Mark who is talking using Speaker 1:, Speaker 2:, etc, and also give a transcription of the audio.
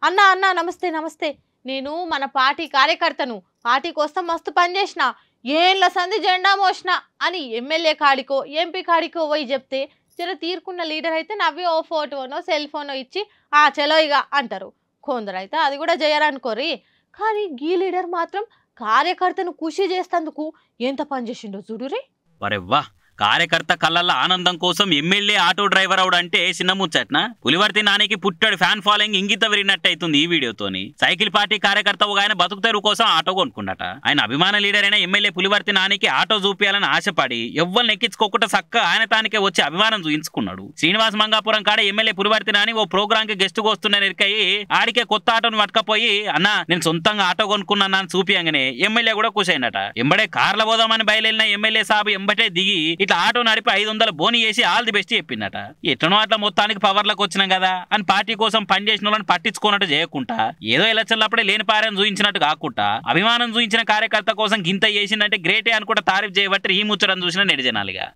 Speaker 1: అన్నా అన్నా నమస్తే నమస్తే. నేను మన పార్టీ కార్యకర్తను. పార్టీ కోసం మస్తు పని చేసిన. ఏండ్ల సంధి జెండా మోసిన అని ఎమ్మెల్యే కాడికో ఎంపీ కాడికో పోయి చెప్తే జర తీరుకున్న లీడర్ అయితే నవ్వి ఓ ఫోటోనో సెల్ ఫోనో ఇచ్చి ఆ చలో ఇక అంటారు. కొందరైతే అది కూడా చేయరనుకోరి. కానీ గీ లీడర్ మాత్రం కార్యకర్తను ఖుషి చేస్తందుకు ఎంత పని చేసిండో చూడురి.
Speaker 2: వరెవ్వా కార్యకర్త కళ్ళల్లో ఆనందం కోసం ఎమ్మెల్యే ఆటో డ్రైవర్ అవడంటే చిన్న ముచ్చట్న. పులివర్తి నానికి పుట్టాడు ఫ్యాన్ ఫాలోయింగ్ ఇంగిత విరిగినట్టయితుంది ఈ వీడియోతోని. సైకిల్ పార్టీ కార్యకర్త ఒక ఆయన బతుకు తెరువు కోసం ఆటో కొనుక్కున్నట. ఆయన అభిమాన లీడర్ అయిన ఎమ్మెల్యే పులివర్తి నానికి ఆటో చూపించాలని ఆశపడి ఎవ్వరిని ఎక్కించుకోకుండా చక్క ఆయన తానికే వచ్చి అభిమానం చూయించుకున్నాడు. శ్రీనివాస్ మంగాపురం కాడ ఎమ్మెల్యే పులివర్తి నాని ఓ ప్రోగ్రామ్ కి గెస్ట్ వస్తున్న నిరికయి ఆడికే కొత్త ఆటోని పట్టుకపోయి అన్న నేను సొంతంగా ఆటో కొనుక్కున్నాను అని చూపియంగానే ఎమ్మెల్యే కూడా ఖుషి అయినట. ఎంబడే కార్ల పోదామని బయలుదేరిన ఎమ్మెల్యే సాబు ఎంబటే దిగి ఇట్లా ఆటో నడిపి 500 బోని చేసి ఆల్ ది బెస్ట్ చెప్పిందట. ఎట్లనో అట్లా మొత్తానికి పవర్లకు వచ్చినాం కదా అని పార్టీ కోసం పనిచేసిన వాళ్ళని పట్టించుకున్నట్టు చేయకుండా ఏదో ఎలక్షన్లప్పుడే లేని పార్యం చూయించినట్టు కాకుండా అభిమానం చూయించిన కార్యకర్త కోసం గింత చేసిందంటే గ్రేటే అనుకుంటా తారీఫ్ చేయబట్టి ఈ ముచ్చడం చూసిన నెడిజనాలిగా.